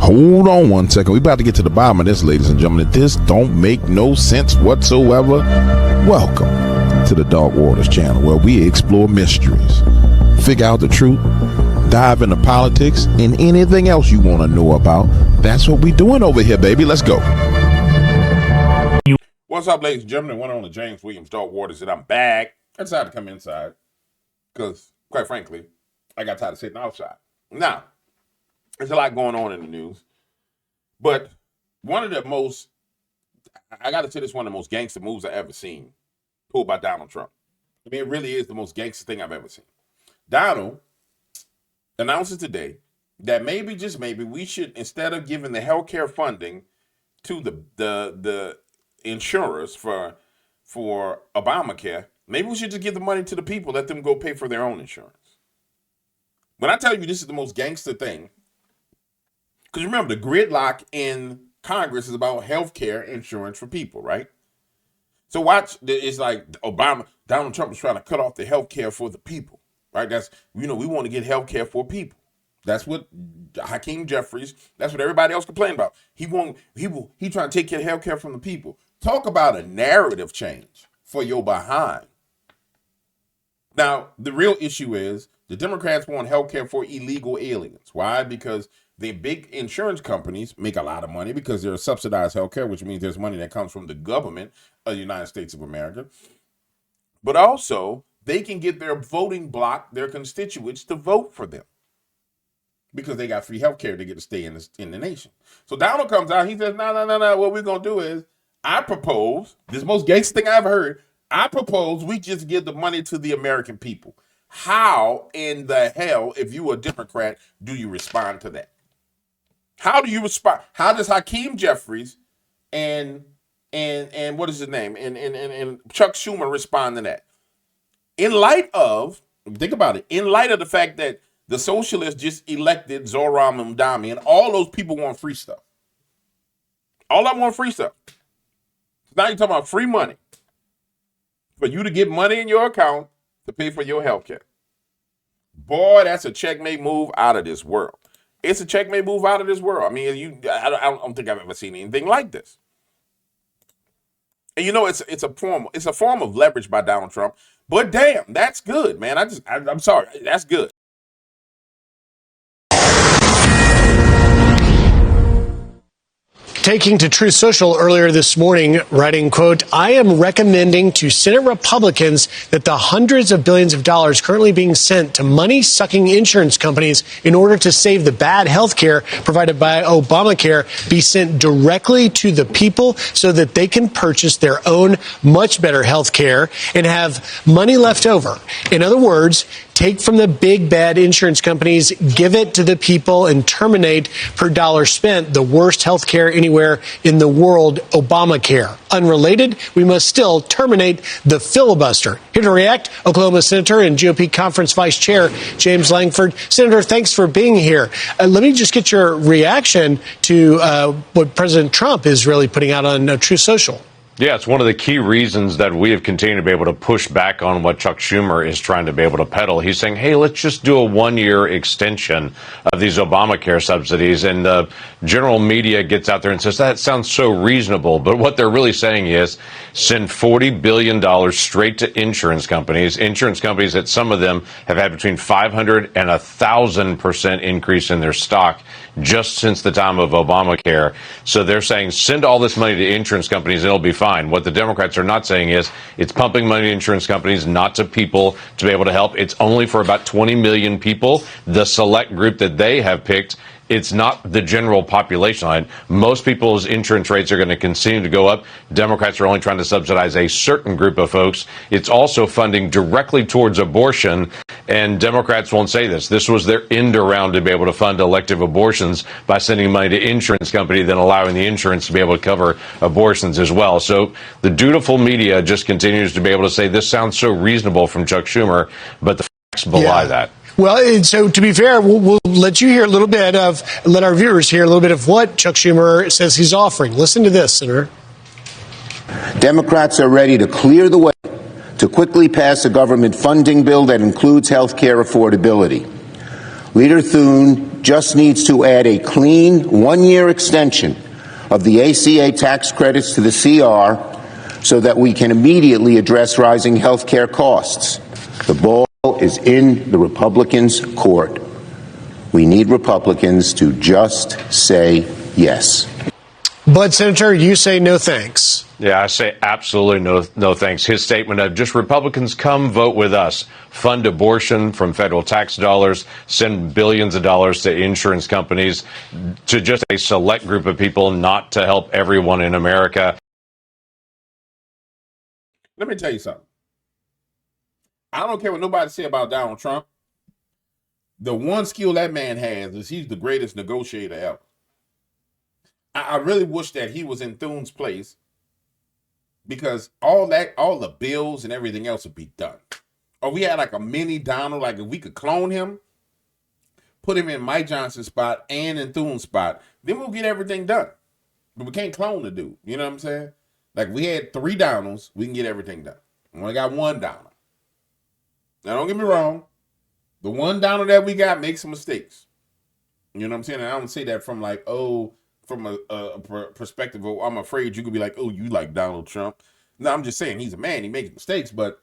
Hold on one second. We're about to get to the bottom of this, ladies and gentlemen. This don't make no sense whatsoever. Welcome to the Dark Waters channel, where we explore mysteries, figure out the truth, dive into politics, and anything else you want to know about. That's what we doing over here, baby. Let's go. What's up, ladies and gentlemen? One on the James Williams Dark Waters, and I'm back. I decided to come inside because, quite frankly, I got tired of sitting outside. Now, there's a lot going on in the news, but one of the most, I got to say this, one of the most gangster moves I ever seen pulled by Donald Trump. I mean, it really is the most gangster thing I've ever seen. Donald announces today that maybe, just maybe, we should, instead of giving the healthcare funding to the insurers for Obamacare, maybe we should just give the money to the people, let them go pay for their own insurance. When I tell you this is the most gangster thing, because remember, the gridlock in Congress is about health care insurance for people, right? So watch, it's like Donald Trump is trying to cut off the health care for the people, right? That's, we want to get health care for people. That's what Hakeem Jeffries, that's what everybody else complained about. He trying to take care of health care from the people. Talk about a narrative change for your behind. Now, the real issue is the Democrats want health care for illegal aliens. Why? Because the big insurance companies make a lot of money because they're subsidized health care, which means there's money that comes from the government of the United States of America. But also, they can get their voting bloc, their constituents, to vote for them because they got free health care. They get to stay in the nation. So Donald comes out, he says, no. What we're going to do is, I propose, this most gangster thing I've heard, I propose we just give the money to the American people. How in the hell, if you a Democrat, do you respond to that? How do you respond? How does Hakeem Jeffries and what is his name? And Chuck Schumer respond to that? In light of, think about it, in light of the fact that the socialists just elected Zoran Mamdani and all those people want free stuff. All I want free stuff. Now you're talking about free money for you to get money in your account to pay for your health care. Boy, that's a checkmate move out of this world. It's a checkmate move out of this world. I mean, I don't think I've ever seen anything like this. And it's a form of leverage by Donald Trump. But damn, that's good, man. I'm sorry, that's good. Taking to Truth Social earlier this morning, writing, quote, I am recommending to Senate Republicans that the hundreds of billions of dollars currently being sent to money-sucking insurance companies in order to save the bad health care provided by Obamacare be sent directly to the people so that they can purchase their own much better health care and have money left over. In other words, take from the big bad insurance companies, give it to the people, and terminate per dollar spent the worst health care anywhere in the world, Obamacare. Unrelated, we must still terminate the filibuster. Here to react, Oklahoma Senator and GOP Conference Vice Chair James Lankford. Senator, thanks for being here. Let me just get your reaction to what President Trump is really putting out on Truth Social. Yeah, it's one of the key reasons that we have continued to be able to push back on what Chuck Schumer is trying to be able to peddle. He's saying, hey, let's just do a one-year extension of these Obamacare subsidies. And the general media gets out there and says, that sounds so reasonable. But what they're really saying is send $40 billion straight to insurance companies that some of them have had between 500 and 1,000% increase in their stock just since the time of Obamacare. So they're saying send all this money to insurance companies and it'll be fine. What the Democrats are not saying is it's pumping money to insurance companies, not to people to be able to help. It's only for about 20 million people, the select group that they have picked. It's not the general population line. Most people's insurance rates are going to continue to go up. Democrats are only trying to subsidize a certain group of folks. It's also funding directly towards abortion. And Democrats won't say this. This was their end around to be able to fund elective abortions by sending money to insurance company, then allowing the insurance to be able to cover abortions as well. So the dutiful media just continues to be able to say this sounds so reasonable from Chuck Schumer, but the facts belie that. Well, and so to be fair, we'll let you hear a little bit let our viewers hear a little bit of what Chuck Schumer says he's offering. Listen to this, Senator. Democrats are ready to clear the way to quickly pass a government funding bill that includes health care affordability. Leader Thune just needs to add a clean 1-year extension of the ACA tax credits to the CR so that we can immediately address rising health care costs. The ball is in the Republicans' court. We need Republicans to just say yes. But, Senator, you say no thanks. Yeah, I say absolutely no thanks. His statement of just Republicans come vote with us, fund abortion from federal tax dollars, send billions of dollars to insurance companies, to just a select group of people, not to help everyone in America. Let me tell you something. I don't care what nobody say about Donald Trump. The one skill that man has is he's the greatest negotiator ever. I really wish that he was in Thune's place, because all the bills and everything else would be done. Or we had like a mini Donald, like if we could clone him, put him in Mike Johnson's spot and in Thune's spot, then we'll get everything done. But we can't clone the dude. You know what I'm saying? Like we had 3 Donalds, we can get everything done. We only got 1 Donald. Now don't get me wrong, the 1 Donald that we got makes some mistakes. You know what I'm saying? And I don't say that from like, from a perspective of I'm afraid you could be like, oh, you like Donald Trump. No, I'm just saying he's a man. He makes mistakes, but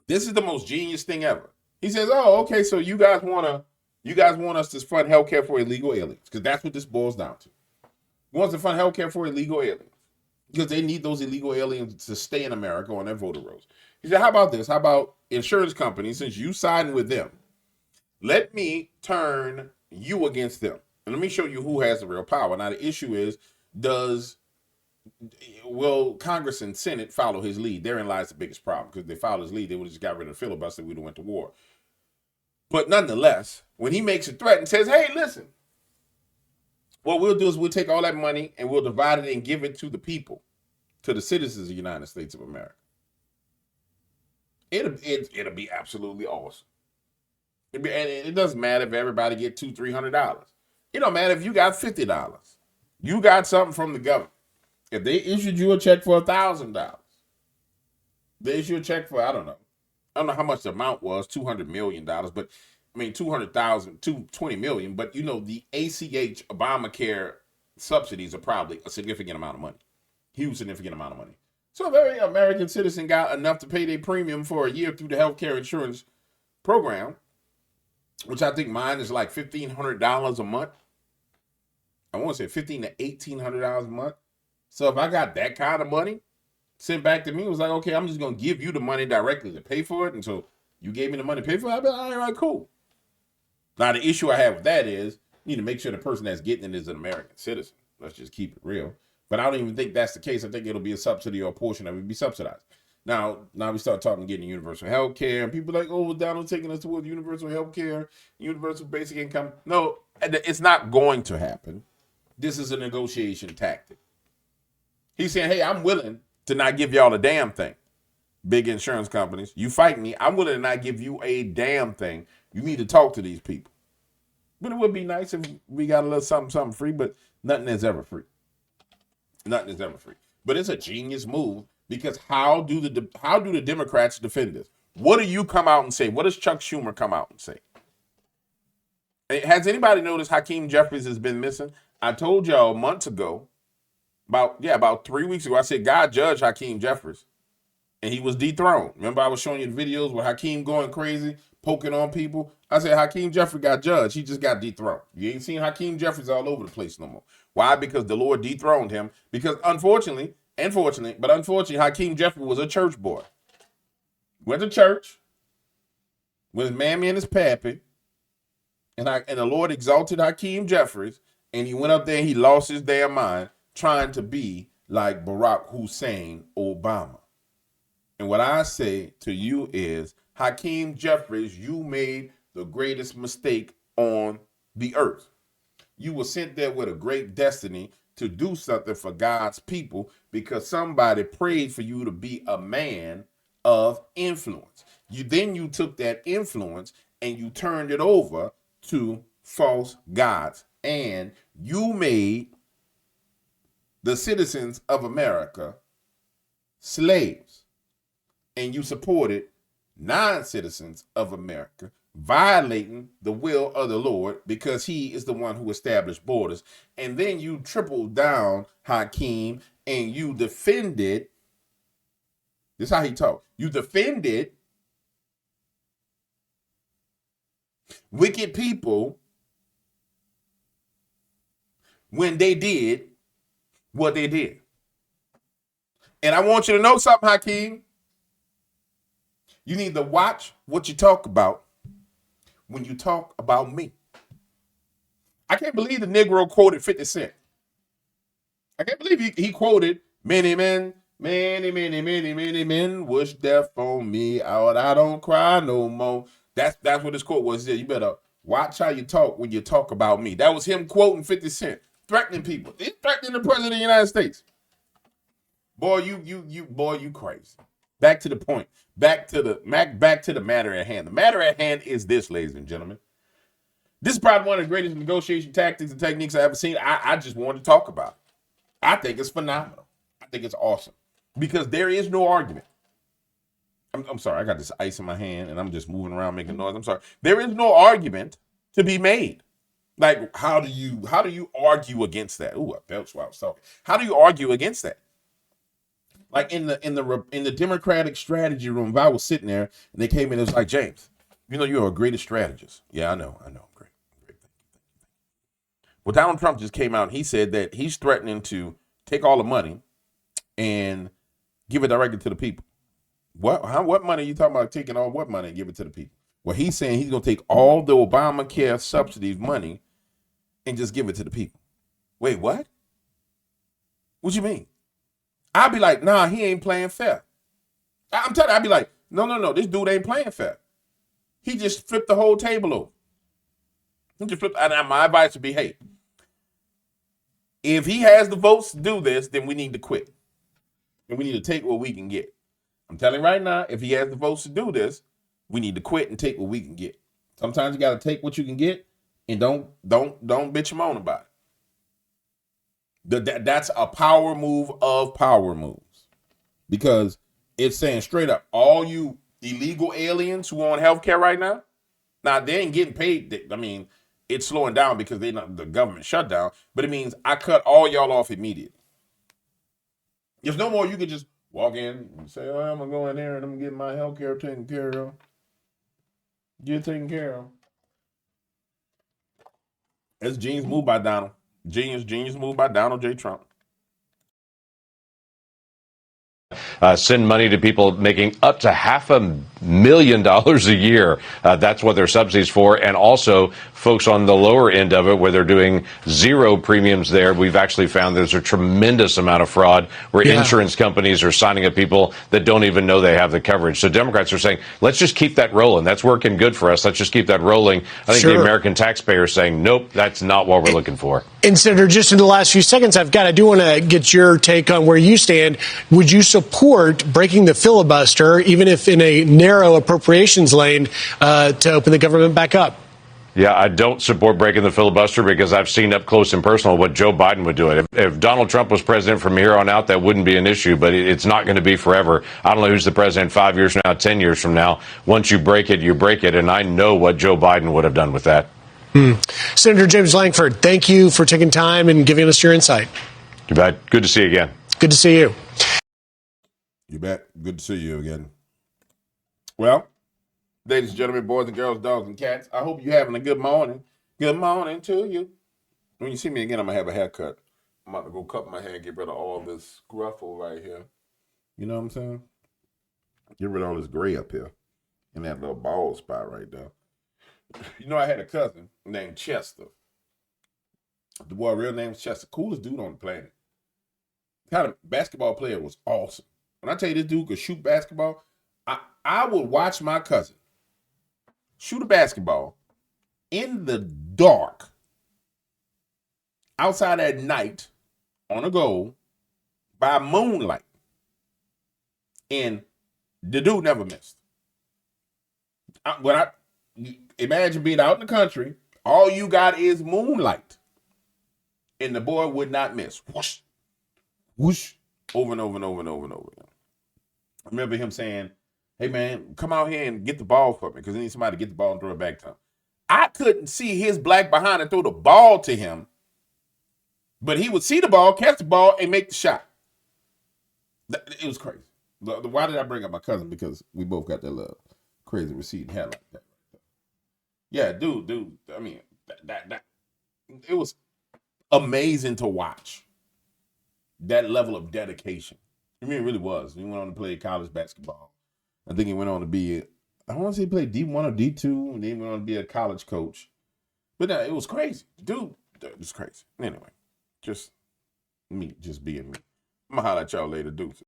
this is the most genius thing ever. He says, oh, okay, so you guys want us to fund healthcare for illegal aliens, because that's what this boils down to. He wants to fund healthcare for illegal aliens because they need those illegal aliens to stay in America on their voter rolls. He said, how about this? How about insurance companies, since you siding with them, let me turn you against them. And let me show you who has the real power. Now, the issue is, will Congress and Senate follow his lead? Therein lies the biggest problem, because if they follow his lead, they would have just got rid of the filibuster, we'd have went to war. But nonetheless, when he makes a threat and says, hey, listen, what we'll do is we'll take all that money and we'll divide it and give it to the people, to the citizens of the United States of America. It'll be absolutely awesome. And it doesn't matter if everybody get $200-$300. It don't matter if you got $50. You got something from the government. If they issued you a check for $1,000, they issue a check for, I don't know how much the amount was, $200 million, but I mean, 200,000, 20 million, but you know, the ACH Obamacare subsidies are probably a significant amount of money, huge significant amount of money. So if every American citizen got enough to pay their premium for a year through the healthcare insurance program, which I think mine is like $1,500 a month. I want to say $1,500 to $1,800 a month. So if I got that kind of money sent back to me, it was like, okay, I'm just going to give you the money directly to pay for it. And so you gave me the money to pay for it. I'd be like, all right, cool. Now, the issue I have with that is you need to make sure the person that's getting it is an American citizen. Let's just keep it real. But I don't even think that's the case. I think it'll be a subsidy, or a portion of it be subsidized. Now we start talking getting universal health care, and people are like, oh, Donald's taking us towards universal health care, universal basic income. No, it's not going to happen. This is a negotiation tactic. He's saying, hey, I'm willing to not give y'all a damn thing. Big insurance companies, you fight me. I'm willing to not give you a damn thing. You need to talk to these people. But it would be nice if we got a little something free, but nothing is ever free. Nothing is ever free. But it's a genius move, because how do the Democrats defend this? What do you come out and say? What does Chuck Schumer come out and say? Has anybody noticed Hakeem Jeffries has been missing? I told y'all months ago, about 3 weeks ago, I said God judged Hakeem Jeffries, and he was dethroned. Remember, I was showing you the videos with Hakeem going crazy, poking on people. I said Hakeem Jeffries got judged. He just got dethroned. You ain't seen Hakeem Jeffries all over the place no more. Why? Because the Lord dethroned him. Because unfortunately, Hakeem Jeffries was a church boy. Went to church with his mammy and his pappy, and the Lord exalted Hakeem Jeffries, and he went up there and he lost his damn mind trying to be like Barack Hussein Obama. And what I say to you is, Hakeem Jeffries, you made the greatest mistake on the earth. You were sent there with a great destiny to do something for God's people, because somebody prayed for you to be a man of influence. You took that influence and you turned it over to false gods, and you made the citizens of America slaves, and you supported non-citizens of America violating the will of the Lord because he is the one who established borders. And then you triple down, Hakeem, and you defended. This is how he talked. You defended wicked people when they did what they did. And I want you to know something, Hakeem. You need to watch what you talk about when you talk about me. I can't believe the Negro quoted 50 Cent. I can't believe he quoted many men, many wish death on me out. I don't cry no more. That's what this quote was. You better watch how you talk when you talk about me. That was him quoting 50 Cent, threatening people. He's threatening the president of the United States. Boy, you crazy. Back to the point. Back to the matter at hand. The matter at hand is this, ladies and gentlemen. This is probably one of the greatest negotiation tactics and techniques I've ever seen. I just wanted to talk about it. I think it's phenomenal. I think it's awesome because there is no argument. I'm sorry, I got this ice in my hand and I'm just moving around making noise. I'm sorry. There is no argument to be made. Like, how do you argue against that? Ooh, I belched while I was talking. How do you argue against that? Like in the Democratic strategy room, if I was sitting there and they came in, it was like, James, you know you're a greatest strategist. Yeah, I know. Great. Well, Donald Trump just came out and he said that he's threatening to take all the money and give it directly to the people. What money are you talking about, taking all what money and give it to the people? Well, he's saying he's going to take all the Obamacare subsidies money and just give it to the people. Wait, what? What you mean? I'll be like, nah, he ain't playing fair. I'm telling you, I'll be like, no, this dude ain't playing fair. He just flipped the whole table over. He just flipped, and my advice would be, hey, if he has the votes to do this, then we need to quit. And we need to take what we can get. I'm telling you right now, if he has the votes to do this, we need to quit and take what we can get. Sometimes you got to take what you can get and don't bitch and moan about it. That's a power move of power moves. Because it's saying straight up, all you illegal aliens who are on healthcare right now, they ain't getting paid. I mean, it's slowing down because the government shut down, but it means I cut all y'all off immediately. There's no more you can just walk in and say, oh, I'm going to go in there and I'm going to get my healthcare taken care of. Get taken care of. That's genius move by Donald. Genius move by Donald J. Trump. Send money to people making up to $500,000 a year. That's what their subsidies for. And also folks on the lower end of it where they're doing zero premiums there. We've actually found there's a tremendous amount of fraud where insurance companies are signing up people that don't even know they have the coverage. So Democrats are saying, let's just keep that rolling. That's working good for us. Let's just keep that rolling. I think the American taxpayer is saying, nope, that's not what we're looking for. And Senator, just in the last few seconds I do want to get your take on where you stand. Would you support breaking the filibuster, even if in a narrow appropriations lane, to open the government back up? Yeah, I don't support breaking the filibuster because I've seen up close and personal what Joe Biden would do. If Donald Trump was president from here on out, that wouldn't be an issue, but it's not going to be forever. I don't know who's the president 5 years from now, 10 years from now. Once you break it, you break it, and I know what Joe Biden would have done with that. Senator James Lankford, thank you for taking time and giving us your insight. You bet. Good to see you again. Good to see you. You bet. Good to see you again. Well, ladies and gentlemen, boys and girls, dogs and cats, I hope you're having a good morning. Good morning to you. When you see me again, I'm going to have a haircut. I'm about to go cut my hair and get rid of all this scruffle right here. You know what I'm saying? Get rid of all this gray up here in that little bald spot right there. You know, I had a cousin named Chester. The boy, real name is Chester. Coolest dude on the planet. Kind of basketball player, was awesome. When I tell you this dude could shoot basketball, I would watch my cousin shoot a basketball in the dark, outside at night, on a goal, by moonlight. And the dude never missed. Imagine being out in the country, all you got is moonlight. And the boy would not miss. Whoosh, whoosh, over and over and over and over and over again. I remember him saying hey man, come out here and get the ball for me because I need somebody to get the ball and throw it back to him. I couldn't see his black behind and throw the ball to him, but he would see the ball, catch the ball, and make the shot. It was crazy. Why did I bring up my cousin? Because we both got that little crazy receipt hair like that. Yeah, dude. I mean, that it was amazing to watch. That level of dedication. I mean, it really was. He went on to play college basketball. I think he went on to be, I don't want to say he played D1 or D2, and then he went on to be a college coach. But it was crazy. Dude, it was crazy. Anyway, just being me. I'm going to holler at y'all later, dudes.